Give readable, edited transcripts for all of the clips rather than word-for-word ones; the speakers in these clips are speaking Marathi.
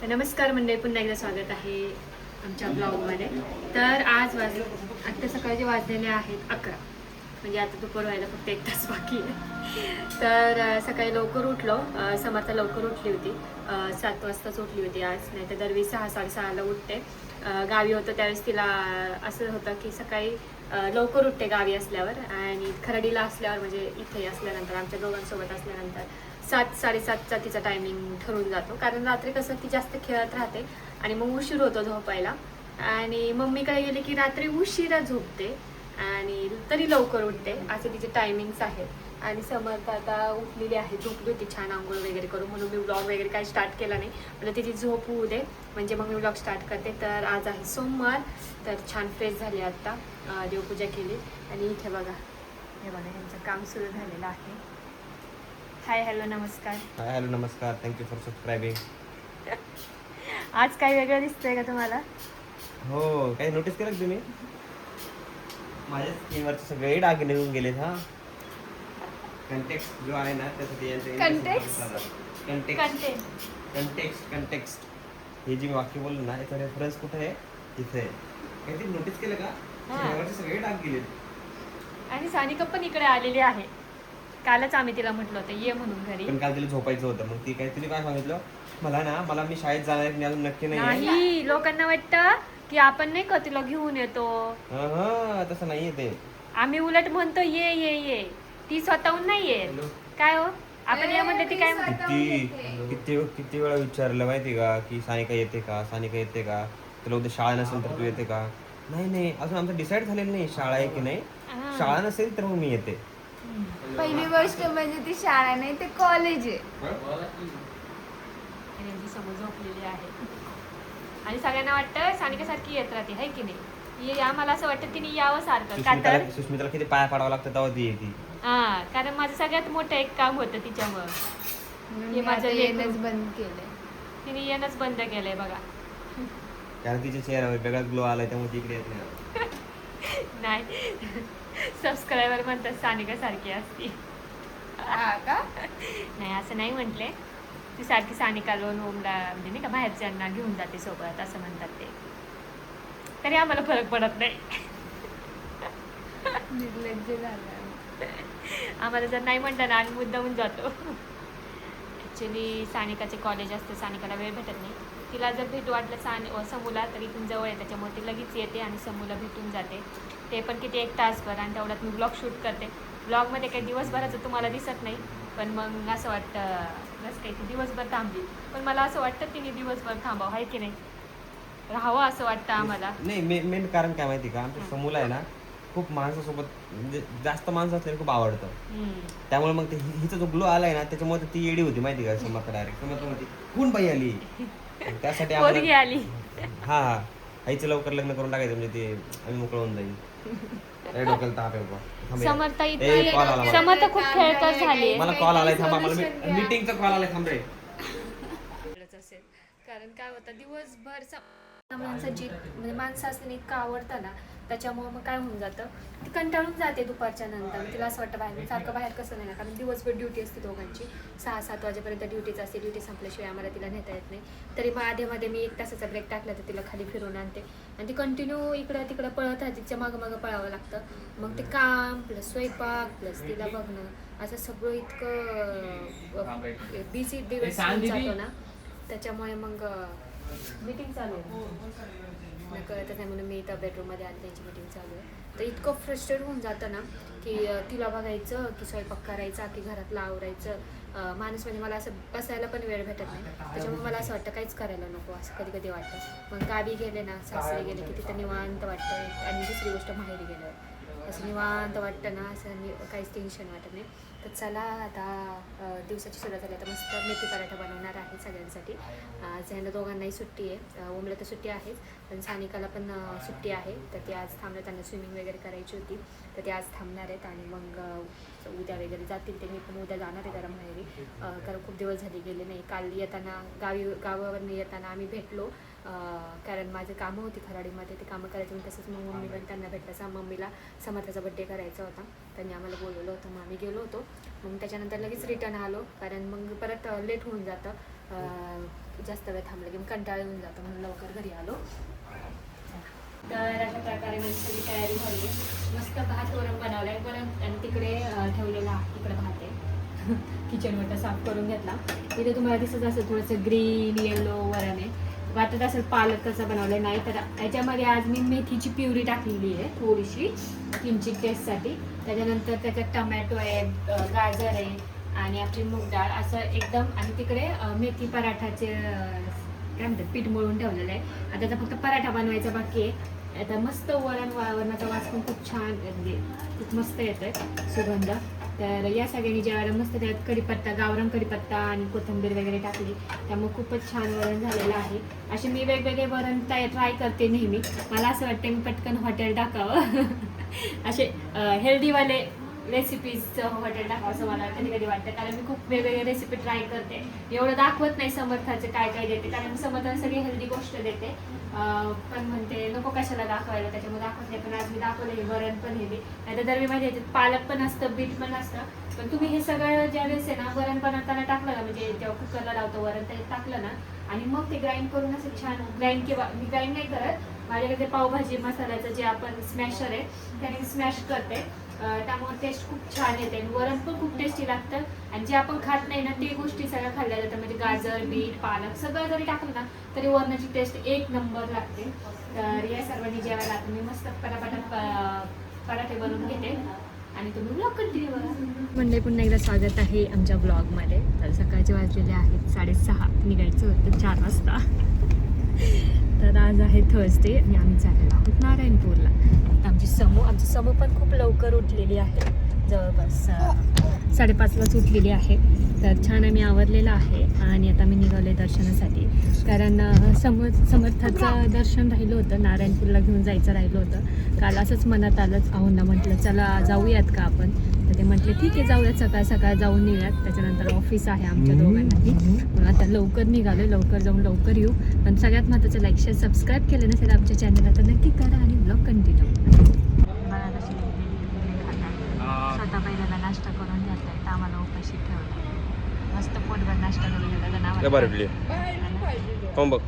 तर नमस्कार मंडळी, पुन्हा एकदा स्वागत आहे आमच्या ब्लॉगमध्ये. तर आज आत्ता सकाळचे वाजलेले आहेत 11, म्हणजे आता दुपार व्हायला फक्त 1 तास बाकी आहे. तर सकाळी लवकर उठलो. समर्था लवकर उठली होती, 7 वाजताच उठली होती आज, नाही तर दरवेळी 6-6:30ला उठते. गावी होतं त्यावेळेस तिला असं होतं की सकाळी लवकर उठते गावी असल्यावर, आणि खरडीला असल्यावर म्हणजे इथे असल्यानंतर आमच्या दोघांसोबत असल्यानंतर 7-7:30चा तिचा टायमिंग ठरून जातो. कारण रात्री कसं ती जास्त खेळत राहते आणि मग उशीर होतो झोपायला. आणि मम्मीकडे गेले की रात्री उशिरा झोपते आणि तरी लवकर उठते, असे तिचे टायमिंग्स आहेत. आणि समर्थ आता उठलेली आहे, झोपली होती छान आंघोळ वगैरे करून, म्हणून मी ब्लॉग वगैरे काही स्टार्ट केला नाही. मला तिची झोप होऊ दे म्हणजे मग मी ब्लॉग स्टार्ट करते. तर आज आहे सोमवार, तर छान फ्रेश झाली आत्ता, देवपूजा केली. आणि इथे बघा, हे बघा यांचं काम सुरू झालेलं आहे. हाय हॅलो नमस्कार. हाय हॅलो नमस्कार, थँक्यू फॉर सबस्क्रायबिंग. आज काय वेगळं दिसतंय का तुम्हाला? हो, काही नोटीस केलं का तुम्ही? माझ्या स्किनवरचे सगळे डाग निघून गेलेत. हा, कंटेक्स्ट जो आहे ना त्यासाठी कंटेक्स्ट हे जे मी वाक्य बोललो ना, याचा रेफरन्स कुठे आहे? इथे आहे. काहीतरी नोटीस केलं का? स्किनवरचे सगळे डाग गेलेत. आणि सानिका पण इकडे आलेली आहे. कालच आम्ही तिला म्हटलं होतं ये म्हणून घरी, पण काल तिला झोपायचं होतं. मग ती काहीतरी काय सांगितलं मला मी शाळेत जाणार नाही, अजून नक्की नाही. लोकांना वाटतं की आपण नाही का तिला घेऊन येतो. तसं नाहीये ते. आम्ही उलट म्हणतो ये ये ये, ती स्वतःहून नाही येत. काय हो, आपण या म्हणते ती काय म्हणते? किती वेळा विचारलं माहिती का की सानिका येते का, तुला उद्या शाळा नसेल तर तू येते का? नाही, अजून आमचं डिसाईड झालेलं नाही शाळा आहे की नाही. शाळा नसेल तर मग मी येते. पहिली गोष्ट म्हणजे ती शाळा नाही, ते कॉलेज आहे. समोर झोपलेली आहे आणि सगळ्यांना वाटतं सानिका सारखी येत राहते, है की नाही? आम्हाला असं वाटतं तिने यावं सारखं. का तर सुष्मिताला किती पाया पाडावं लागतं तेव्हा ती येते. कारण माझं सगळ्यात मोठं एक काम होतं तिच्यामुळं. हे माझं येणंच बंद केलंय. तिने येणंच बंद केलंय बघा. कारण तिच्या चेहऱ्यावर वेगळा ग्लो आलाय त्यामुळे ती इकडे येत नाही. नाही, सबस्क्रायबर म्हणतात सानिका सारखी असती. हा का? नाही, असं नाही म्हटले. ती सारखी सानिका लोन ओमला म्हणजे नाही का बाहेरच्यांना घेऊन जाते सोबत, असं म्हणतात ते. तरी आम्हाला फरक पडत नाही. निर्लज्ज झाला. आम्हाला जर नाही म्हटलं ना, आम्ही मुद्दामून जातो. ॲक्च्युली सानिकाचे कॉलेज असते, सानिकाला वेळ भेटत नाही. तिला जर भेटू वाटलं समूला तर इथून जवळ आहे, त्याच्यामुळे ती लगेच येते आणि समूला भेटून जाते. ते पण किती 1 तासभर, आणि तेवढ्यात मी ब्लॉग शूट करते. ब्लॉगमध्ये काही दिवसभराचं तुम्हाला दिसत नाही, पण मग असं वाटतं बस काही ती दिवसभर थांबली. पण मला असं वाटतं तिने दिवसभर थांबावं, आहे की नाही? राहावं असं वाटतं आम्हाला. नाही, मेन कारण काय माहिती का, आमच्या समूला आहे ना खूप माणसासोबत म्हणजे जास्त माणसं असल्याने खूप आवडतं. त्यामुळे मग हिचा जो ग्लो आलाय ना त्याच्यामुळे ती येडी होती माहिती का. समर्थ डायरेक्ट म्हणते कोण बाई आली, त्यासाठी पोरगी आली. हा आईचं लवकर लग्न करून टाकायचं म्हणजे ते आम्ही मोकळं होऊन जाईल. डोक्याला ताप आहे बाबा. समर्थ खूप खेळकर झाली. मला कॉल आलाय, थांबा, मला मीटिंगचा कॉल आलाय, थांब रे. असेल कारण काय होतं दिवसभर म्हणजे माणसं असताना इतकं आवडतं ना, त्याच्यामुळे मग काय होऊन जातं, ती कंटाळून जाते दुपारच्या नंतर. तिला असं वाटतं बाहेर सारखं बाहेर कसं नाही ना, कारण दिवसभर ड्युटी असते दोघांची. 6-7 वाजेपर्यंत ड्युटीच असते. ड्युटी संपल्याशिवाय आम्हाला तिला नेता येत नाही. तरी मग मध्ये मी 1 तासाचा ब्रेक टाकला तर तिला खाली फिरून आणते, आणि ती कंटिन्यू इकडं तिकडं पळत राहते. तिच्या मागं पळावं लागतं. मग ते काम प्लस स्वयंपाक प्लस तिला बघणं, असं सगळं इतकं बिझी दिवस जातो ना, त्याच्यामुळे मग मीटिंग चालू आहे, कळतच नाही. म्हणून मी इथं बेडरूममध्ये आली, त्यांची मीटिंग चालू आहे. तर इतकं फ्रस्ट्रेट होऊन जातं ना की तिला बघायचं की स्वयंपाक करायचा की घरातलं आवरायचं. माणूस म्हणजे मला असं बसायला पण वेळ भेटत नाही. त्याच्यामुळे मला असं वाटतं काहीच करायला नको, असं कधी कधी वाटतं. मग गावी गेले ना, सासरी गेले की तिथं निवांत वाटतं. आणि दुसरी गोष्ट माहेरी गेल्यावर असं निवांत वाटतं ना, असं काहीच टेन्शन वाटत नाही. तर चला आता दिवसाची सुरुवात झाली. आता मस्त मेथी पराठा बनवणार आहे सगळ्यांसाठी. आज यांना दोघांनाही सुट्टी आहे. ओमला तर सुट्टी आहेच, पण सानिकाला पण सुट्टी आहे. तर ते आज थांबले, त्यांना स्विमिंग वगैरे करायची होती, तर ते आज थांबणार आहेत. आणि मग उद्या वगैरे जातील ते. मी पण उद्या जाणार आहे जरा माहेरी, कारण खूप दिवस झाले गेले नाही. काल येताना गावावरून येताना आम्ही भेटलो, कारण माझे कामं होती खराडीमध्ये, ते कामं करायची. मग तसंच मग मम्मी पण त्यांना भेटलं. मम्मीला समर्थाचा बड्डे करायचा होता, त्यांनी आम्हाला बोलवलं होतं. मग आम्ही गेलो होतो. मग त्याच्यानंतर लगेच रिटर्न आलो, कारण मग परत लेट होऊन जातं. जास्त वेळ थांबलं की कंटाळा येऊन जातो म्हणून लवकर घरी आलो. तर अशा प्रकारे माझी सगळी तयारी झाली. मस्त भात वरण बनवलाय. वरण आणि तिकडे ठेवलेला तिकडे भात आहे. किचन वाटा साफ करून घेतला. तिथे तुम्हाला दिसत असेल थोडंसं ग्रीन येलो वरण आहे. वाटत असेल पालकाचं बनवलं नाही तर याच्यामध्ये आज मी मेथीची प्युरी टाकलेली आहे थोडीशी किंचित टेस्टसाठी. त्याच्यानंतर त्याच्यात टमॅटो आहे, गाजर आहे आणि आपली मूग डाळ असं एकदम. आणि तिकडे मेथी पराठाचे काय म्हणतात पीठ मळून ठेवलेलं आहे. आता त्याचा फक्त पराठा बनवायचा बाकी आहे. आता मस्त वरणाचा वास पण खूप छान खूप मस्त येतोय सुगंध. तर या सगळ्यांनी जेवायला मस्त त्यात कढीपत्ता, गावरान कढीपत्ता आणि कोथिंबीर वगैरे टाकली. त्यामुळे खूपच छान वरण झालेलं आहे. असे मी वेगवेगळे वरण ट्राय करते नेहमी. मला असं वाटतं मी पटकन हॉटेल टाकावं. असे हेल्दीवाले रेसिपीजचं हॉटेल टाकावं असं मला कधी कधी वाटतं. कारण मी खूप वेगवेगळे रेसिपी ट्राय करते. एवढं दाखवत नाही समर्थाचे काय काय देते, कारण मी समर्थाने सगळी हेल्दी गोष्ट देते. पण म्हणते नको कशाला दाखवायला, त्याच्यामुळे दाखवत नाही. पण आज मी दाखवलं हे वरण पण हेल्दी. नाही तर दरवी माझ्या ह्याच्यात पालक पण असतं, बीट पण असतं. पण तुम्ही हे सगळं ज्यावेळेस आहे ना वरण बनवताना टाकलं ना, म्हणजे जेव्हा कुकरला लावतो वरण ते टाकलं ना आणि मग ते ग्राइंड करून असं छान ग्राइंड, किंवा मी ग्राइंड नाही करत, माझ्याकडे पावभाजी मसाल्याचं जे आपण स्मॅशर आहे त्याने स्मॅश करते. त्यामुळे टेस्ट खूप छान येते आणि वरण पण खूप टेस्टी लागतं. आणि जे आपण खात नाही ना ते गोष्टी सगळ्या खाल्ल्या जातात. म्हणजे गाजर, बीट, पालक सगळं जरी टाकलं ना तरी वरणाची टेस्ट एक नंबर लागते. तर या सर्वांनी जेवायला आता मी मस्त पटापट पराठे बनवून घेते आणि तुम्ही ब्लॉग कंटिन्यू करा. म्हणजे पुन्हा एकदा स्वागत आहे आमच्या ब्लॉगमध्ये. तर सकाळचे वाजलेले आहेत 6:30. निघायचं होतं 4 वाजता. तर आज आहे थर्सडे आणि आम्ही चाललेलो आहोत नारायणपूरला. तर आमची समू पण खूप लवकर उठलेली आहे. जवळपास 5:30लाच उठलेली आहे. तर छान आम्ही आवरलेलं आहे आणि आता मी निघाले दर्शनासाठी. कारण समर्थाचं दर्शन राहिलं होतं, नारायणपूरला घेऊन जायचं राहिलं होतं. काल असंच मनात आलंच, आहोंना म्हटलं चला जाऊयात का आपण. तर ते म्हटले ठीक आहे जाऊयात, सकाळ सकाळ जाऊन निघूयात. त्याच्यानंतर ऑफिस आहे आमच्या दोघांनाही, म्हणून आता लवकर निघालो. लवकर जाऊन लवकर येऊ. पण सगळ्यात महत्त्वाचं लाईक शेअर सबस्क्राईब केलं नसेल आमच्या चॅनलला तर नक्की करा आणि ब्लॉग कंटिन्यू. स्वतः पहिल्याला नाश्ता करून घेतलाय तर आम्हाला उपाशी ठेवलाय. मस्त पोटभर नाश्ता करून घेतला नाव बघ.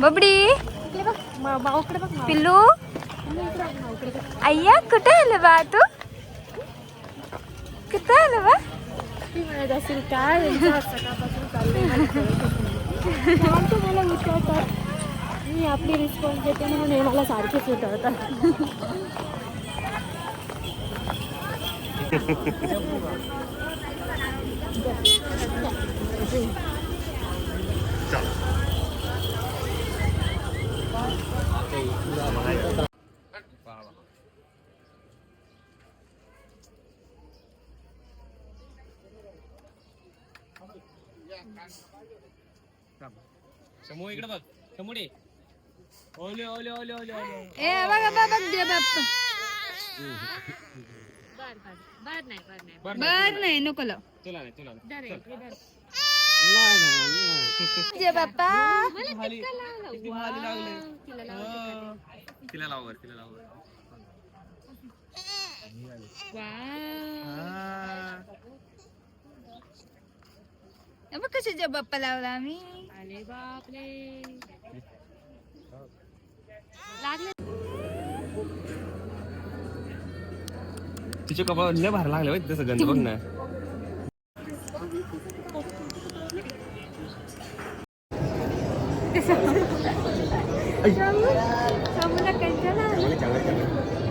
बबडी पिल्लू अय्या कुठे आलं बा तू? कुठे आलं बा? म्हणत असेल काय सकाळपासून मला विचारतात, मी आपली रिस्पॉन्स देते म्हणून हे मला सारखेच विचारतात. समू इकडे बघ. समोडे ओले ओले ओले ओले ओले. ए बघा बाबा दे बाप्पा. बर नाही नको लाव. तुला नाही तुला जे बाप्पा तिला लाव तिला लाव. बघ कसे जे बाप्पा लावला आम्ही. अरे बापरे तिचे कपाळ लय भार लागले माहिती तसं गंध बघ ना.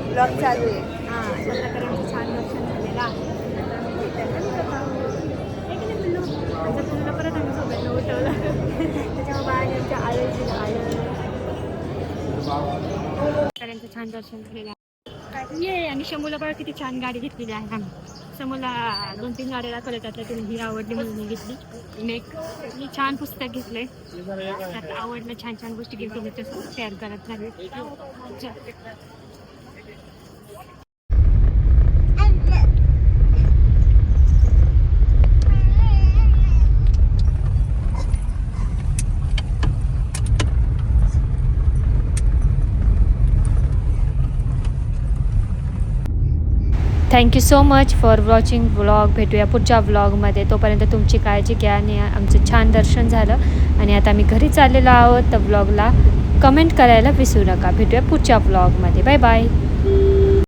ब्लॉग चालू आहे. छान दर्शन झालेलं आहे. परत आम्ही सोबत उठवलं त्याच्यामुळे बाळांच्या आयोजन छान दर्शन झालेलं आहे. ये आणि शंभूला बघा किती छान गाडी घेतलेली आहे आम्ही. समूला 2-3 गाड्या दाखवल्या त्यातल्या ही आवडली म्हणून मी घेतली. मी छान पुस्तक घेतलंय, त्यात आवडलं. छान छान गोष्टी घेऊन तुम्ही तसं शेअर करत नाही. Thank you so much for watching vlog. भेटूया पुढच्या व्लॉगमध्ये. तोपर्यंत तुमची काळजी घ्या आणि आमचं छान दर्शन झालं आणि आता आम्ही घरी चाललेलो आहोत. तर व्लॉगला कमेंट करायला विसरू नका. भेटूया पुढच्या व्लॉगमध्ये. Bye bye.